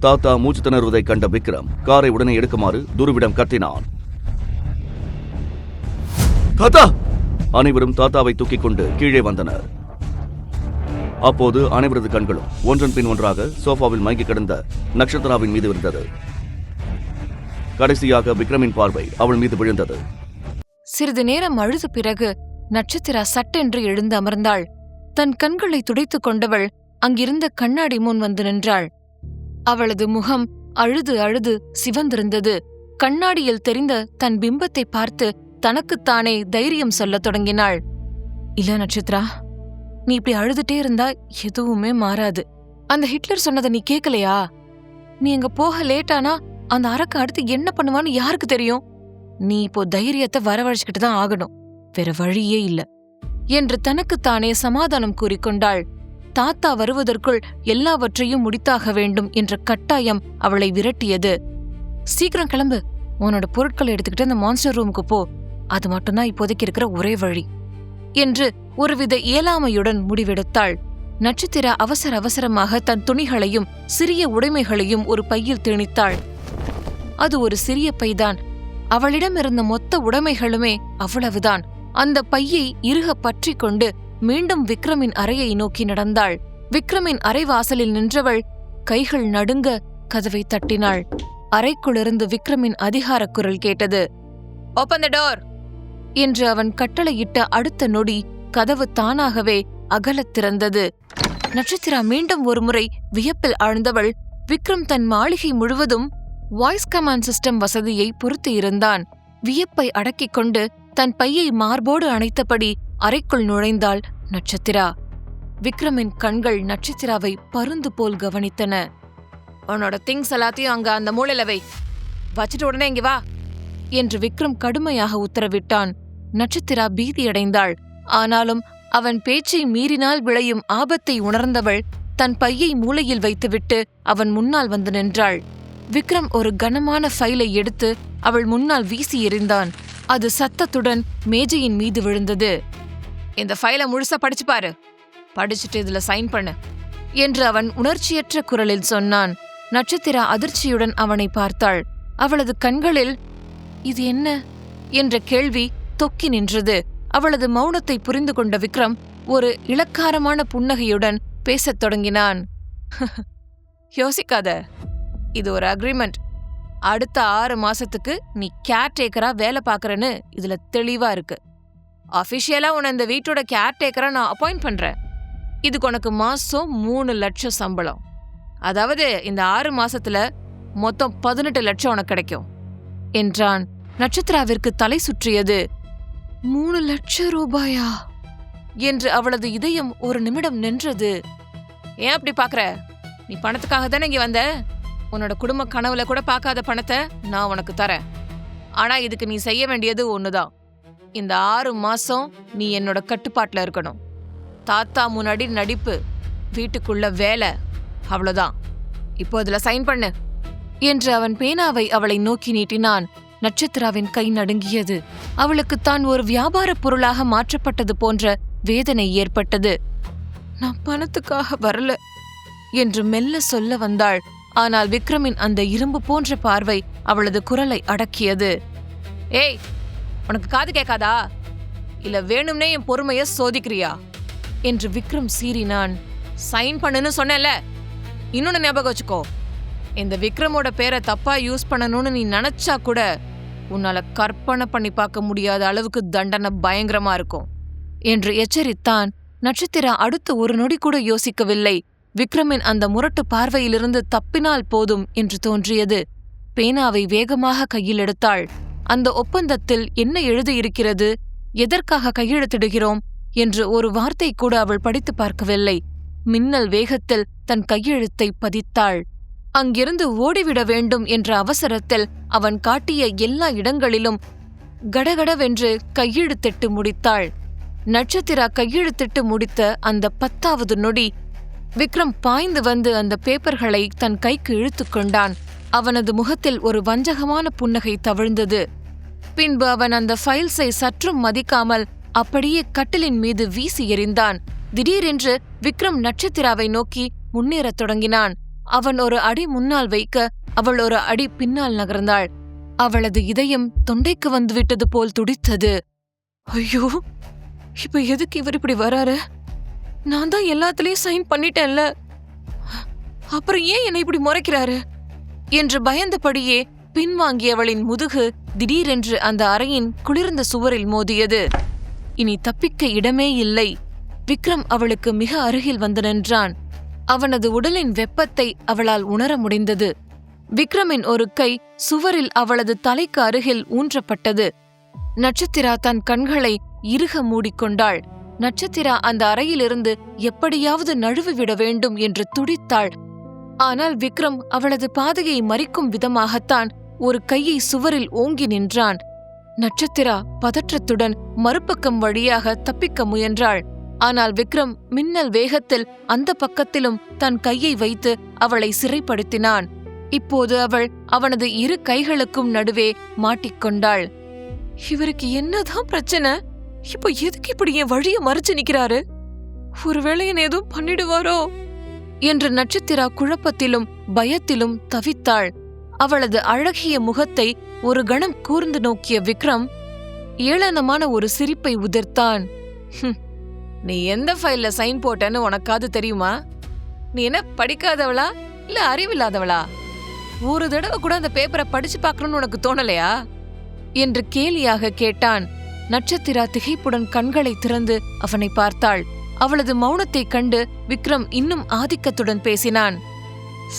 தாத்தா மூச்சு திணறுவதைக் கண்ட விக்ரம் காரை உடனே எடுக்குமாறு துருவிடம் கத்தினான். தாத்தா! அனைவரும் தாத்தாவை தூக்கிக் கொண்டு கீழே வந்தனர். அப்போது அனைவரது கண்களும் ஒன்றன் பின் ஒன்றாக சோஃபாவில் மயங்கி கிடந்த நட்சத்திராவின் மீது இருந்தது. கடைசியாக விக்ரமின் பார்வை அவள் மீது விழுந்தது. சிறிது நேரம் அழுத பிறகு நட்சத்திரா சட்டென்று எழுந்து அமர்ந்தாள். தன் கண்களை துடைத்துக் கொண்டவள் அங்கிருந்த கண்ணாடி முன் வந்து நின்றாள். அவளது முகம் அழுது அழுது சிவந்திருந்தது. கண்ணாடியில் தெரிந்த தன் பிம்பத்தை பார்த்து தனக்குத்தானே தைரியம் சொல்லத் தொடங்கினாள். இல்ல நட்சத்திரா, நீ இப்படி அழுதுட்டே இருந்தா எதுவுமே மாறாது. அந்த ஹிட்லர் சொன்னதை நீ கேட்கலையா? நீ அங்க போக லேட்டானா அந்த அரக்க அடுத்து என்ன பண்ணுவான்னு யாருக்கு தெரியும்? நீ இப்போ தைரியத்தை வரவழைச்சுக்கிட்டு தான் ஆகணும், வேற வழியே இல்ல என்று தனக்குத்தானே சமாதானம் கூறிக்கொண்டாள். தாத்தா வருவதற்குள் எல்லாவற்றையும் முடித்தாக வேண்டும் என்ற கட்டாயம் அவளை விரட்டியது. சீக்கிரம் கிளம்பு, உன்னோட பொருட்களை எடுத்துக்கிட்டு அந்த மான்ஸ்டர் ரூமுக்கு போ, அது மட்டும்தான் இப்போதைக்கு இருக்கிற ஒரே வழி என்று ஒருவித இயலாமையுடன் முடிவெடுத்தாள். நட்சத்திரா அவசர அவசரமாக தன் துணிகளையும் சிறிய உடைமைகளையும் ஒரு பையில் திணித்தாள். அது ஒரு சிறிய பைதான். அவளிடம் இருந்த மொத்த உடைமைகளுமே அவ்வளவுதான். அந்த பையை இறுக பற்றி கொண்டு மீண்டும் விக்ரமின் அறையை நோக்கி நடந்தாள். விக்ரமின் அறை வாசலில் நின்றவள் கைகள் நடுங்க கதவை தட்டினாள். அறைக்குள்ளிருந்து விக்ரமின் அதிகார குரல் கேட்டது. ஓபன் தி டோர் என்று அவன் கட்டளையிட்ட அடுத்த நொடி கதவு தானாகவே அகலத் திறந்தது. நட்சத்திரா மீண்டும் ஒருமுறை வியப்பில் ஆழ்ந்தவள். விக்ரம் தன் மாளிகை முழுவதும் வாய்ஸ் கமாண்ட் சிஸ்டம் வசதியை பொருத்தி இருந்தான். வியப்பை அடக்கிக் கொண்டு தன் பையை மார்போடு அணைத்தபடி அறைக்குள் நுழைந்தாள் நட்சத்திரா. விக்ரமின் கண்கள் நட்சத்திராவை பருந்து போல் கவனித்தன. உன்னோட திங்ஸ் எல்லாத்தையும் அங்க அந்த மூலையில வை, வச்சிட்டு உடனே இங்க வா என்று விக்ரம் கடுமையாக உத்தரவிட்டான். நட்சத்திரா பீதியடைந்தாள். ஆனாலும் அவன் பேச்சை மீறினால் விளையும் ஆபத்தை உணர்ந்தவள் தன் பையை மூலையில் வைத்துவிட்டு அவன் முன்னால் வந்து நின்றாள். விக்ரம் ஒரு கனமான ஃபைலை எடுத்து அவள் முன்னால் வீசி எறிந்தான். அது சத்தத்துடன் மேஜையின் மீது விழுந்தது. இந்த ஃபைலை முழுசா படிச்சு பாரு, படிச்சுட்டு இதுல சைன் பண்ணு என்று அவன் உணர்ச்சியற்ற குரலில் சொன்னான். நட்சத்திரா அதிர்ச்சியுடன் அவனை பார்த்தாள். அவளது கண்களில் இது என்ன என்ற கேள்வி தொக்கி நின்றது. அவளது மௌனத்தை புரிந்து கொண்ட விக்ரம் ஒரு இளக்காரமான புன்னகையுடன் பேசத் தொடங்கினான். யோசிக்காத, இது ஒரு அக்ரிமெண்ட். அடுத்த 6 மாசத்துக்கு நீ கேர்டேக்கரா வேலை பார்க்கறன்னு இதுல தெளிவா இருக்கு. அபிஷியலா உன்னை இந்த வீட்டோட கேர்டேக்கரா நான் அப்பாயிண்ட் பண்றேன். இதுக்கு உனக்கு மாசம் 3 லட்சம் சம்பளம். அதாவது இந்த 6 மாசத்துல மொத்தம் 18 லட்சம் உனக்கு கிடைக்கும் என்றான். நட்சத்திராவிற்கு தலை சுற்றியது. 3 லட்சம் ரூபாயா என்று அவளது இதயம் ஒரு நிமிடம் நின்றது. ஏன் அப்படி பாக்குற? நீ பணத்துக்காக தானே இங்க வந்த. உன்னோட குடும்ப கனவுல கூட பார்க்காத பணத்தை நான் உனக்கு தரேன். ஆனா இதுக்கு நீ செய்ய வேண்டியது ஒண்ணுதான். இந்த 6 மாசம் நீ என்னோட கட்டுப்பாட்டுல இருக்கணும். தாத்தா முன்னாடி நடிப்பு, வீட்டுக்குள்ள வேலை, அவ்வளவுதான். இப்போ இதுல சைன் பண்ணு என்று அவன் பேனாவை அவளை நோக்கி நீட்டினான். நட்சத்திராவின் கை நடுங்கியது. அவளுக்கு தான் ஒரு வியாபார பொருளாக மாற்றப்பட்டது போன்ற வேதனை ஏற்பட்டது. நான் பணத்துக்காக வரல என்று மெல்ல சொல்ல வந்தாள். ஆனால் விக்ரமின் அந்த இரும்பு போன்ற பார்வை அவளது குரலை அடக்கியது. ஏய், உனக்கு காது கேட்காதா? இல்ல வேணும்னே என் பொறுமைய சோதிக்கிறியா என்று விக்ரம் சீறினான். சைன் பண்ணுன்னு சொன்னேன்ல, இன்னொன்னு ஞாபகம் வச்சுக்கோ. இந்த விக்ரமோட பேரை தப்பா யூஸ் பண்ணணும்னு நீ நினைச்சா கூட உன்னால கற்பனை பண்ணி பார்க்க முடியாத அளவுக்கு தண்டனை பயங்கரமா இருக்கும் என்று எச்சரித்தான். நட்சத்திரா அடுத்து ஒரு நொடி கூட யோசிக்கவில்லை. விக்ரமின் அந்த முரட்டு பார்வையிலிருந்து தப்பினால் போதும் என்று தோன்றியது. பேனாவை வேகமாக கையில் எடுத்தாள். அந்த ஒப்பந்தத்தில் என்ன எழுதியிருக்கிறது, எதற்காக கையெழுத்திடுகிறோம் என்று ஒரு வார்த்தை கூட அவள் படித்து பார்க்கவில்லை. மின்னல் வேகத்தில் தன் கையெழுத்தை பதித்தாள். அங்கிருந்து ஓடிவிட வேண்டும் என்ற அவசரத்தில் அவன் காட்டிய எல்லா இடங்களிலும் கடகடவென்று கையெழுத்திட்டு முடித்தாள். நட்சத்திரா கையெழுத்திட்டு முடித்த அந்த 10வது நொடி விக்ரம் பாய்ந்து வந்து அந்த பேப்பர்களை தன் கைக்கு இழுத்துக்கொண்டான். அவனது முகத்தில் ஒரு வஞ்சகமான புன்னகை தவிழ்ந்தது. பின்பு அவன் அந்த ஃபைல்ஸை சற்றும் மதிக்காமல் அப்படியே கட்டிலின் மீது வீசி எறிந்தான். திடீரென்று விக்ரம் நட்சத்திராவை நோக்கி முன்னேறத் தொடங்கினான். அவன் ஒரு அடி முன்னால் வைக்க அவள் ஒரு அடி பின்னால் நகர்ந்தாள். அவளது இதயம் தொண்டைக்கு வந்துவிட்டது போல் துடித்தது. ஐயோ, இப்ப எதுக்கு இவர் இப்படி வராரு? நான் தான் எல்லாத்துலயும் சைன் பண்ணிட்டேன்ல, அப்புறம் ஏன் என்னை இப்படி முறைக்கிறாரு என்று பயந்தபடியே பின்வாங்கியவளின் முதுகு திடீரென்று அந்த அறையின் குளிர்ந்த சுவரில் மோதியது. இனி தப்பிக்க இடமே இல்லை. விக்ரம் அவளுக்கு மிக அருகில் வந்து நின்றான். அவனது உடலின் வெப்பத்தை அவளால் உணர முடிந்தது. விக்ரமின் ஒரு கை சுவரில் அவளது தலைக்கு அருகில் ஊன்றப்பட்டது. நட்சத்திரா தன் கண்களை இறுக மூடிக்கொண்டாள். நட்சத்திரா அந்த அறையிலிருந்து எப்படியாவது நழுவிவிட வேண்டும் என்று துடித்தாள். ஆனால் விக்ரம் அவளது பாதையை மறிக்கும் விதமாகத்தான் ஒரு கையை சுவரில் ஓங்கி நின்றான். நட்சத்திரா பதற்றத்துடன் மறுபக்கம் வழியாக தப்பிக்க முயன்றாள். ஆனால் விக்ரம் மின்னல் வேகத்தில் அந்த பக்கத்திலும் தன் கையை வைத்து அவளை சிறைப்படுத்தினான். இப்போது அவள் அவனது இரு கைகளுக்கும் நடுவே மாட்டிக்கொண்டாள். இவருக்கு என்னதான் பிரச்சனை? இப்போ எதுக்கு இப்படி என் வழிய மறைச்சு நிக்கிறாரு? ஒருவேளை என்ன எதுவும் பண்ணிடுவாரோ என்று நட்சத்திரா குழப்பத்திலும் பயத்திலும் தவித்தாள். அவளது அழகிய முகத்தை ஒரு கணம் கூர்ந்து நோக்கிய விக்ரம் ஏளனமான ஒரு சிரிப்பை உதிர்த்தான். நீ எந்த ஃபைல்ல சைன் போட்டேன்னு உனக்காவது தெரியுமா? நீ என்ன படிக்காதவளா இல்ல அறிவில்லாதவளா? ஒரு தடவை கூட அந்த பேப்பரை படிச்சு பார்க்கணும்னு உனக்கு தோணலையா என்று கேலியாக கேட்டான். நட்சத்திரா திகைப்புடன் கண்களை திறந்து அவனை பார்த்தாள். அவளது மௌனத்தைக் கண்டு விக்ரம் இன்னும் ஆதிக்கத்துடன் பேசினான்.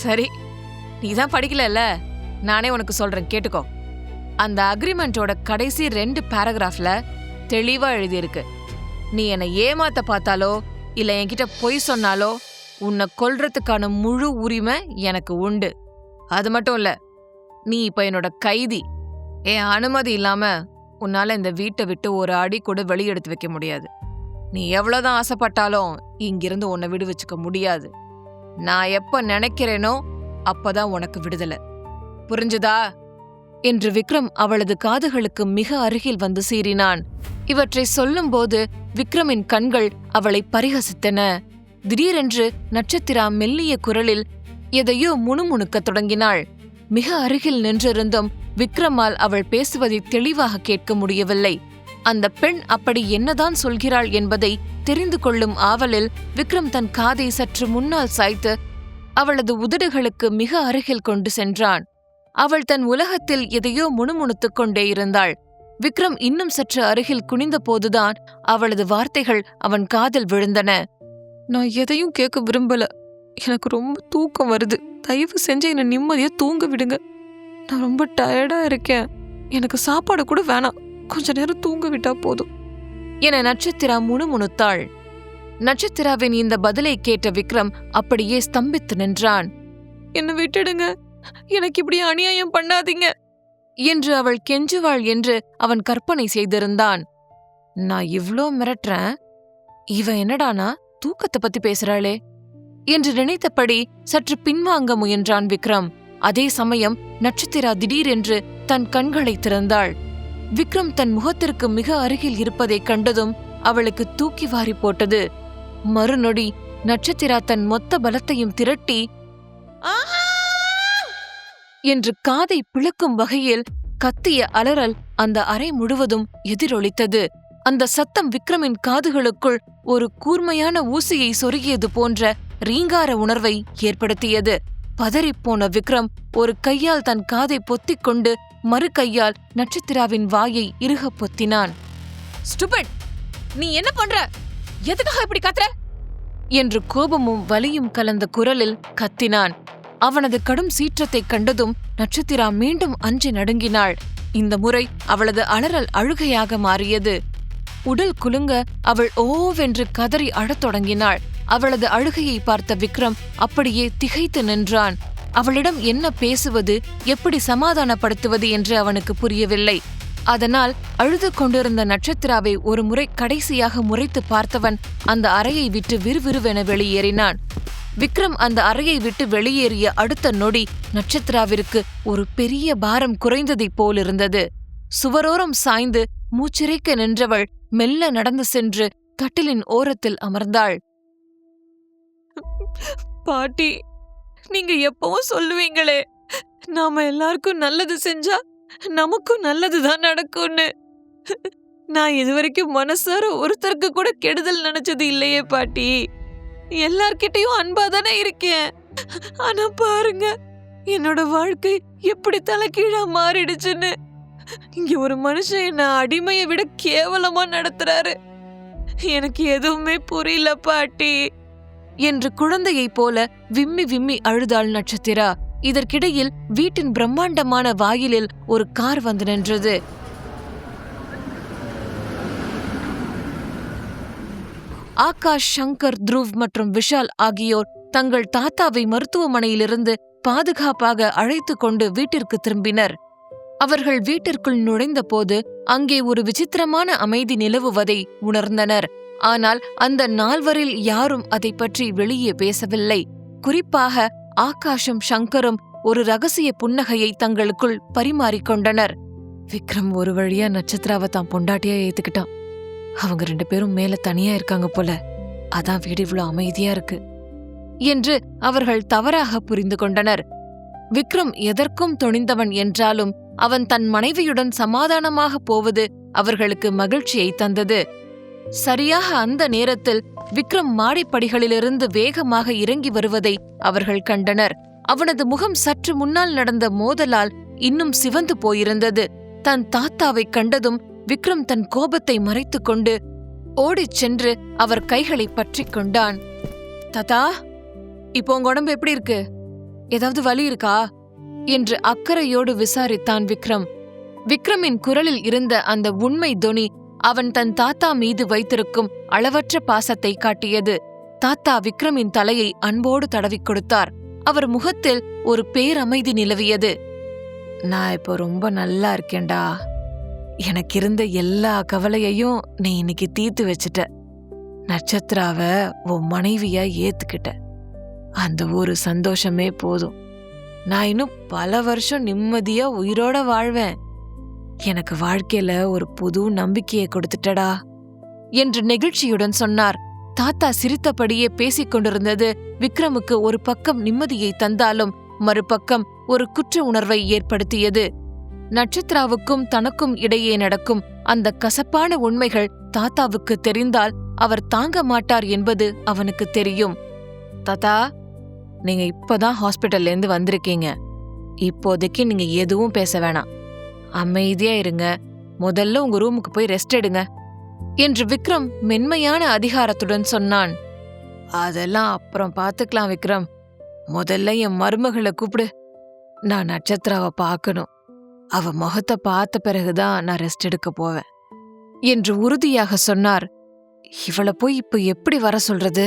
சரி, நீதான் படிக்கலல்ல, நானே உனக்கு சொல்றேன், கேட்டுக்கோ. அந்த அக்ரிமெண்டோட கடைசி 2 பேராகிராஃப்ல தெளிவா எழுதியிருக்கு. நீ என்னை ஏமாத்த பார்த்தாலோ இல்ல என்கிட்ட பொய் சொன்னாலோ உன்னை கொல்றதுக்கான முழு உரிமை எனக்கு உண்டு. அது மட்டும் இல்ல, நீ இப்ப என்னோட கைதி. என் அனுமதி இல்லாம உன்னால இந்த வீட்டை விட்டு ஒரு அடி கூட வெளியெடுத்து வைக்க முடியாது. நீ எவ்வளவுதான் ஆசைப்பட்டாலும் இங்கிருந்து உன்னை விடுவிச்சுக்க முடியாது. நான் எப்ப நினைக்கிறேனோ அப்பதான் உனக்கு விடுதலை. புரிஞ்சுதா என்று விக்ரம் அவளது காதுகளுக்கு மிக அருகில் வந்து சீறினான். இவற்றை சொல்லும்போது விக்ரமின் கண்கள் அவளை பரிகசித்தன. திடீரென்று நட்சத்திரா மெல்லிய குரலில் எதையோ முணுமுணுக்கத் தொடங்கினாள். மிக அருகில் நின்றிருந்தும் விக்ரமால் அவள் பேசுவதை தெளிவாக கேட்க முடியவில்லை. அந்த பெண் அப்படி என்னதான் சொல்கிறாள் என்பதை தெரிந்து கொள்ளும் ஆவலில் விக்ரம் தன் காதை சற்று முன்னால் சாய்த்து அவளது உதடுகளுக்கு மிக அருகில் கொண்டு சென்றான். அவள் தன் உலகத்தில் எதையோ முணுமுணுத்துக் கொண்டே இருந்தாள். விக்ரம் இன்னும் சற்று அருகில் குனிந்த போதுதான் அவளது வார்த்தைகள் அவன் காதில் விழுந்தன. நான் எதையும் கேட்க விரும்பல, எனக்கு ரொம்ப தூக்கம் வருது, தயவு செஞ்சு என்னை நிம்மதியா தூங்க விடுங்க. நான் ரொம்ப டயர்டா இருக்கேன், எனக்கு சாப்பாடு கூட வேணாம், கொஞ்ச நேரம் தூங்க விட்டா போதும் என நட்சத்திரா முணுமுணுத்தாள். நட்சத்திராவின் இந்த பதிலை கேட்ட விக்ரம் அப்படியே ஸ்தம்பித்து நின்றான். என்ன விட்டுடுங்க, எனக்கு இப்படி அநியாயம் பண்ணாதீங்க என்று அவள் கெஞ்சுவாள் என்று அவன் கற்பனை செய்திருந்தான். நான் இவ்ளோ மிரட்டுறேன், இவ என்னடானா தூக்கத்தை பத்தி பேசுறாளே என்று நினைத்தபடி சற்று பின்வாங்க முயன்றான் விக்ரம். அதே சமயம் நட்சத்திரா திடீரென்று தன் கண்களை திறந்தாள். விக்ரம் தன் முகத்திற்கு மிக அருகில் இருப்பதைக் கண்டதும் அவளுக்கு தூக்கி வாரி போட்டது. மறுநொடி நட்சத்திரா தன் மொத்த பலத்தையும் திரட்டி என்று காதை பிளக்கும் வகையில் கத்திய அலறல் அந்த அறை முழுவதும் எதிரொலித்தது. அந்த சத்தம் விக்ரமின் காதுகளுக்குள் ஒரு கூர்மையான ஊசியை சொருகியது போன்ற ரீங்கார உணர்வை ஏற்படுத்தியது. பதறிப்போன விக்ரம் ஒரு கையால் தன் காதை பொத்திக் கொண்டு மறு கையால் நட்சத்திராவின் வாயை இறுக பொத்தினான். ஸ்டூபிட், நீ என்ன பண்ற? எதுக்காக இப்படி கத்துற என்று கோபமும் வலியும் கலந்த குரலில் கத்தினான். அவனது கடும் சீற்றத்தைக் கண்டதும் நட்சத்திரா மீண்டும் அஞ்சி நடுங்கினாள். இந்த முறை அவளது அலறல் அழுகையாக மாறியது. உடல் குலுங்க அவள் ஓவென்று கதறி அழத் தொடங்கினாள். அவளது அழுகையை பார்த்த விக்ரம் அப்படியே திகைத்து நின்றான். அவளிடம் என்ன பேசுவது, எப்படி சமாதானப்படுத்துவது என்று அவனுக்கு புரியவில்லை. அதனால் அழுது கொண்டிருந்த நட்சத்திராவை ஒரு முறை கடைசியாக முறைத்து பார்த்தவன் அந்த அறையை விட்டு விறுவிறுவென வெளியேறினான். விக்ரம் அந்த அறையை விட்டு வெளியேறிய அடுத்த நொடி நட்சத்திராவிற்கு ஒரு பெரிய பாரம் குறைந்ததைப் போலிருந்தது. சுவரோரம் சாய்ந்து மூச்சிறைக்க நின்றவள் மெல்ல நடந்து சென்று கட்டிலின் ஓரத்தில் அமர்ந்தாள். பாட்டி, நீங்க எப்பவும் சொல்லுவீங்களே, நாம எல்லாருக்கும் நல்லது செஞ்சா நமக்கும் நல்லதுதான் நடக்கும்னு. நான் இதுவரைக்கும் மனசார ஒருத்தருக்கு கூட கெடுதல் நினைச்சது இல்லையே பாட்டி. எல்லார்கிட்டயும் அன்பா தானே இருக்கேன். ஆனா பாருங்க, என்னோட வாழ்க்கை எப்படி தலைகீழா மாறிடுச்சுன்னு. இங்க ஒரு மனுஷன் என்ன அடிமையை விட கேவலமா நடத்துறாரு. எனக்கு எதுவுமே புரியல பாட்டி என்று குழந்தையைப் போல விம்மி விம்மி அழுதாள் நட்சத்திரா. இதற்கிடையில் வீட்டின் பிரம்மாண்டமான வாயிலில் ஒரு கார் வந்து நின்றது. ஆகாஷ், சங்கர், த்ருவ் மற்றும் விஷால் ஆகியோர் தங்கள் தாத்தாவை மருத்துவமனையிலிருந்து பாதுகாப்பாக அழைத்து கொண்டு வீட்டிற்கு திரும்பினர். அவர்கள் வீட்டிற்குள் நுழைந்தபோது அங்கே ஒரு விசித்திரமான அமைதி நிலவுவதை உணர்ந்தனர். ஆனால் அந்த நால்வரில் யாரும் அதை பற்றி வெளியே பேசவில்லை. குறிப்பாக ஆகாஷும் சங்கரும் ஒரு ரகசிய புன்னகையை தங்களுக்குள் பரிமாறிக்கொண்டனர். விக்ரம் ஒரு வழியா நட்சத்திராவை தான் பொண்டாட்டியா ஏத்துக்கிட்டான். அவங்க 2 பேரும் மேல தனியா இருக்காங்க போல, அதான் வீடு இவ்வளவு அமைதியா இருக்கு என்று அவர்கள் தவறாக புரிந்து கொண்டனர். விக்ரம் எதற்கும் துணிந்தவன் என்றாலும் அவன் தன் மனைவியுடன் சமாதானமாக போவது அவர்களுக்கு மகிழ்ச்சியை தந்தது. சரியாக அந்த நேரத்தில் விக்ரம் மாடிப்படிகளிலிருந்து வேகமாக இறங்கி வருவதை அவர்கள் கண்டனர். அவனது முகம் சற்று முன்னால் நடந்த மோதலால் இன்னும் சிவந்து போயிருந்தது. தன் தாத்தாவை கண்டதும் விக்ரம் தன் கோபத்தை மறைத்துக் கொண்டு ஓடிச் சென்று அவர் கைகளை பற்றிக் கொண்டான். தாத்தா, இப்போ உங்க உடம்பு எப்படி இருக்கு? ஏதாவது வலி இருக்கா என்று அக்கறையோடு விசாரித்தான் விக்ரம். விக்ரமின் குரலில் இருந்த அந்த உண்மை தொனி அவன் தன் தாத்தா மீது வைத்திருக்கும் அளவற்ற பாசத்தை காட்டியது. தாத்தா விக்ரமின் தலையை அன்போடு தடவிக் கொடுத்தார். அவர் முகத்தில் ஒரு பேரமைதி நிலவியது. நான் இப்போ ரொம்ப நல்லா இருக்கேன்டா. எனக்கு இருந்த எல்லா கவலையையும் நீ இன்னைக்கு தீர்த்து வச்சுட்ட. நட்சத்திராவ உன் மனைவியா ஏத்துக்கிட்ட. அந்த ஒரு சந்தோஷமே போதும். நான் இன்னும் பல வருஷம் நிம்மதியா உயிரோட வாழ்வேன். எனக்கு வாழ்க்கையில ஒரு புது நம்பிக்கையை கொடுத்துட்டடா என்று நெகிழ்ச்சியுடன் சொன்னார். தாத்தா சிரித்தபடியே பேசிக் கொண்டிருந்தது விக்ரமுக்கு ஒரு பக்கம் நிம்மதியை தந்தாலும் மறுபக்கம் ஒரு குற்ற உணர்வை ஏற்படுத்தியது. நட்சத்திராவுக்கும் தனக்கும் இடையே நடக்கும் அந்த கசப்பான உண்மைகள் தாத்தாவுக்கு தெரிந்தால் அவர் தாங்க மாட்டார் என்பது அவனுக்கு தெரியும். தாத்தா, நீங்க இப்பதான் ஹாஸ்பிட்டல்ல இருந்து வந்திருக்கீங்க. இப்போதைக்கு நீங்க எதுவும் பேச வேணாம். அமைதியா இருங்க. முதல்ல உங்க ரூமுக்கு போய் ரெஸ்ட் எடுங்க என்று விக்ரம் மென்மையான அதிகாரத்துடன் சொன்னான். அதெல்லாம் அப்புறம் பாத்துக்கலாம் விக்ரம். முதல்ல என் மருமகளை கூப்பிடு. நான் நட்சத்திராவை பார்க்கணும். அவ முகத்தை பார்த்த பிறகுதான் நான் ரெஸ்ட் எடுக்க போவேன் என்று உறுதியாக சொன்னார். இவளை போய் இப்ப எப்படி வர சொல்றது?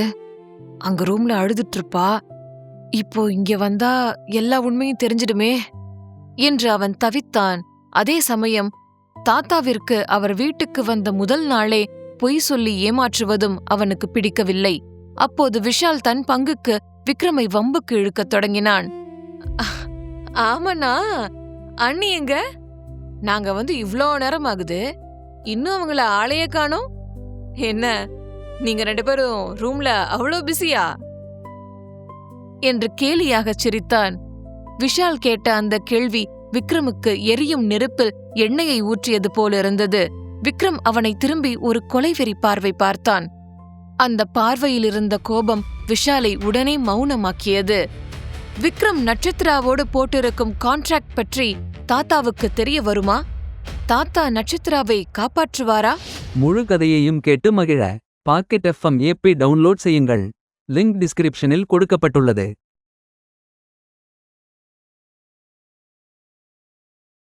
அங்க ரூம்ல அழுதுட்டு இருப்பா. இப்போ இங்க வந்தா எல்லா உண்மையும் தெரிஞ்சிடுமே என்று அவன் தவித்தான். அதே சமயம் தாத்தாவிற்கு அவர் வீட்டுக்கு வந்த முதல் நாளே பொய் சொல்லி ஏமாற்றுவதும் அவனுக்கு பிடிக்கவில்லை. அப்போது விஷால் தன் பங்குக்கு விக்ரமை வம்புக்கு இழுக்கத் தொடங்கினான். ஆமாண்ணா, அண்ணி எங்க? நாங்க வந்து இவ்ளோ நேரம் ஆகுது, இன்னும் அவங்கள ஆளையே காணோம். என்ன, நீங்க 2 பேரும் ரூம்ல அவ்வளோ பிஸியா என்று கேலியாகச் சிரித்தான். விஷால் கேட்ட அந்த கேள்வி விக்ரமுக்கு எரியும் நெருப்பில் எண்ணெயை ஊற்றியது போலிருந்தது. விக்ரம் அவனை திரும்பி ஒரு கொலைவெறி பார்வை பார்த்தான். அந்த பார்வையிலிருந்த கோபம் விஷாலை உடனே மௌனமாக்கியது. விக்ரம் நட்சத்திராவோடு போட்டிருக்கும் கான்ட்ராக்ட் பற்றி தாத்தாவுக்கு தெரிய வருமா? தாத்தா நட்சத்திராவை காப்பாற்றுவாரா? முழு கதையையும் கேட்டு மகிழ பாக்கெட் FM ஆப்பை டவுன்லோட் செய்யுங்கள். லிங்க் டிஸ்கிரிப்ஷனில் கொடுக்கப்பட்டுள்ளது.